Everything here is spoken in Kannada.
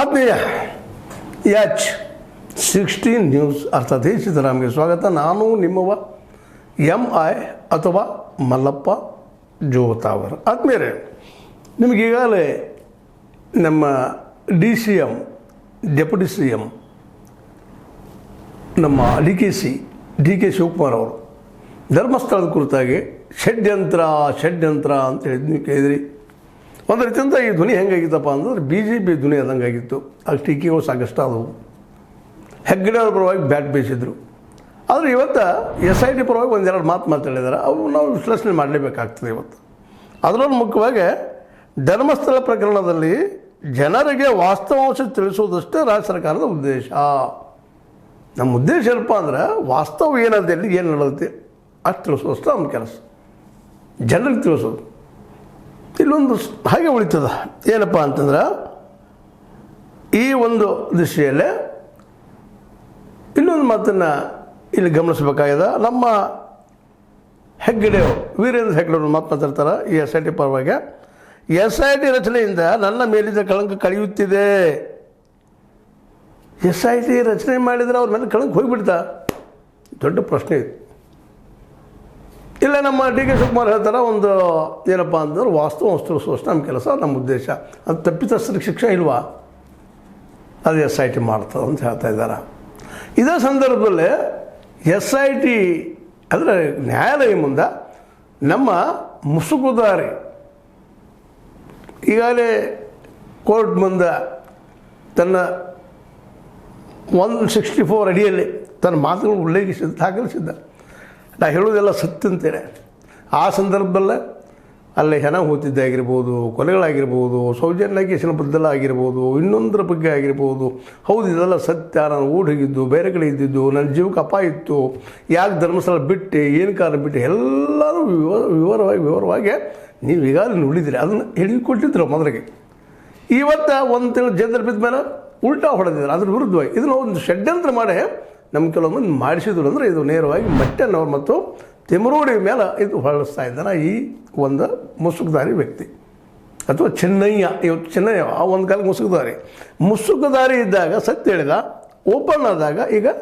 ಆತ್ಮೀಯ H16 ನ್ಯೂಸ್ ಅರ್ಥಾತ್ ಸಿದ್ದರಾಮಯ್ಯ ಸ್ವಾಗತ. ನಾನು ನಿಮ್ಮವ MI ಅಥವಾ ಮಲ್ಲಪ್ಪ ಜೋತಾವರ್. ಆತ್ಮೀಯರೇ, ನಿಮಗೀಗಾಗಲೇ ನಮ್ಮ DCM ಡೆಪ್ಯೂಟಿ CM ನಮ್ಮ ಡಿ ಕೆ ಶಿವಕುಮಾರ್ ಅವರು ಧರ್ಮಸ್ಥಳದ ಕುರಿತಾಗಿ ಷಡ್ಯಂತ್ರ ಅಂತ ಹೇಳಿದ್ ನೀವು ಕೇಳಿದ್ರಿ. ಒಂದು ರೀತಿಯಿಂದ ಈ ಧ್ವನಿ ಹೆಂಗಾಗಿತ್ತಪ್ಪ ಅಂದ್ರೆ BJP ಧ್ವನಿ ಆದಂಗಾಗಿತ್ತು. ಆ ಟೀಕೆಗಳು ಸಾಕಷ್ಟು ಆದವು. ಹೆಗ್ಗಡೆ ಅವ್ರ ಪರವಾಗಿ ಬ್ಯಾಟ್ ಬೀಸಿದ್ರು. ಆದರೆ ಇವತ್ತು SIT ಪರವಾಗಿ ಒಂದೆರಡು ಮಾತಾಡಿದ್ದಾರೆ. ಅವು ನಾವು ವಿಶ್ಲೇಷಣೆ ಮಾಡಲೇಬೇಕಾಗ್ತದೆ ಇವತ್ತು. ಅದರಲ್ಲೂ ಮುಖ್ಯವಾಗಿ ಧರ್ಮಸ್ಥಳ ಪ್ರಕರಣದಲ್ಲಿ ಜನರಿಗೆ ವಾಸ್ತವಾಂಶ ತಿಳಿಸೋದಷ್ಟೇ ರಾಜ್ಯ ಸರ್ಕಾರದ ಉದ್ದೇಶ. ನಮ್ಮ ಉದ್ದೇಶ ಏನಪ್ಪ ಅಂದ್ರೆ ವಾಸ್ತವ ಏನದಲ್ಲಿ ಏನು ನಡೆಯುತ್ತೆ ಅಷ್ಟು ತಿಳಿಸೋದಷ್ಟೇ ನಮ್ಮ ಕೆಲಸ, ಜನರಿಗೆ ತಿಳಿಸೋದು. ಇಲ್ಲೊಂದು ಹಾಗೆ ಉಳಿತದ ಏನಪ್ಪ ಅಂತಂದ್ರೆ, ಈ ಒಂದು ದಿಶೆಯಲ್ಲೇ ಇನ್ನೊಂದು ಮಾತನ್ನು ಇಲ್ಲಿ ಗಮನಿಸಬೇಕಾಗಿದೆ. ನಮ್ಮ ವೀರೇಂದ್ರ ಹೆಗ್ಗಡೆ ಅವರು ಮಾತಾಡ್ತಾರೆ ಈ SIT ಪರವಾಗಿ. SIT ರಚನೆಯಿಂದ ನನ್ನ ಮೇಲಿದ್ದ ಕಳಂಕ ಕಳೆಯುತ್ತಿದೆ. SIT ರಚನೆ ಮಾಡಿದರೆ ಅವ್ರ ಮೇಲೆ ಕಳಂಕ ಹೋಗಿಬಿಡ್ತಾ? ದೊಡ್ಡ ಪ್ರಶ್ನೆ ಇದು. ಇಲ್ಲ, ನಮ್ಮ ಡಿ ಕೆ ಶಿವಕುಮಾರ್ ಹೇಳ್ತಾರೆ ಒಂದು ಏನಪ್ಪ ಅಂತಂದ್ರೆ ವಾಸ್ತವಾಂಶ ತಿಳಿಸೋಷ್ಟು ನಮ್ಮ ಕೆಲಸ, ನಮ್ಮ ಉದ್ದೇಶ. ಅದು ತಪ್ಪಿತಸ್ಥರಿಗೆ ಶಿಕ್ಷೆ ಇಲ್ವಾ? ಅದು SIT ಮಾಡ್ತದೆ ಅಂತ ಹೇಳ್ತಾ ಇದ್ದಾರೆ. ಇದೇ ಸಂದರ್ಭದಲ್ಲಿ SIT ಅಂದರೆ ನ್ಯಾಯಾಲಯ ಮುಂದೆ ನಮ್ಮ ಮುಸುಕುದಾರಿ ಈಗಾಗಲೇ ಕೋರ್ಟ್ ಮುಂದೆ ತನ್ನ 164 ಅಡಿಯಲ್ಲಿ ತನ್ನ ಮಾತುಗಳನ್ನು ಉಲ್ಲೇಖಿಸಿದ ದಾಖಲಿಸಿದ್ದ. ನಾ ಹೇಳೋದೆಲ್ಲ ಸತ್ಯ ಅಂತೇನೆ. ಆ ಸಂದರ್ಭದಲ್ಲೇ ಅಲ್ಲಿ ಹೆಣ ಹೋಗ್ತಿದ್ದಾಗಿರ್ಬೋದು, ಕೊಲೆಗಳಾಗಿರ್ಬೋದು, ಸೌಜನ್ಯ ಕೇಸಿನ ಬದ್ದಲ ಆಗಿರ್ಬೋದು, ಇನ್ನೊಂದರ ಬಗ್ಗೆ ಆಗಿರ್ಬೋದು. ಹೌದು, ಇದೆಲ್ಲ ಸತ್ಯ. ನಾನು ಹೋಗಿದ್ದು, ಬೇರೆ ಕಡೆ ಇದ್ದಿದ್ದು, ನನ್ನ ಜೀವಕ್ಕೆ ಅಪಾಯ ಇತ್ತು, ಯಾಕೆ ಧರ್ಮಸ್ಥಳ ಬಿಟ್ಟೆ, ಏನು ಕಾರಣ ಬಿಟ್ಟೆ, ಎಲ್ಲರೂ ವಿವರವಾಗಿ ನೀವು ಈಗಾಗಲೇ ನೋಡಿದಿರಿ. ಅದನ್ನು ಹೇಳಿಕೊಟ್ಟಿದ್ರು ಮೊದಲಿಗೆ. ಇವತ್ತು ಒಂದು ತಿಂಗಳು ಜೈಲಲ್ಲಿ ಬಿದ್ದ ಮೇಲೆ ಉಲ್ಟಾ ಹೊಡೆದಿದ್ದಾರೆ. ಅದ್ರ ವಿರುದ್ಧವಾಗಿ ಇದನ್ನು ಒಂದು ಷಡ್ಯಂತ್ರ ಮಾಡಿ ನಮ್ಮ ಕೆಲವೊಂದು ಮಾಡಿಸಿದ್ರು. ಅಂದರೆ ಇದು ನೇರವಾಗಿ ಮಟ್ಟೆನವರು ಮತ್ತು ತಿಮರೋಡಿ ಮೇಲೆ ಇದು ಹೊರಡಿಸ್ತಾ ಇದ್ದಾನೆ ಈ ಒಂದು ಮುಸುಕುದಾರಿ ವ್ಯಕ್ತಿ ಅಥವಾ ಚೆನ್ನಯ್ಯ. ಇವತ್ತು ಚೆನ್ನಯ್ಯ ಆ ಒಂದು ಕಾಲಕ್ಕೆ ಮುಸುಕುದಾರಿ ಇದ್ದಾಗ ಸತ್ಯ ಹೇಳಿದ, ಓಪನ್ ಆದಾಗ ಈಗ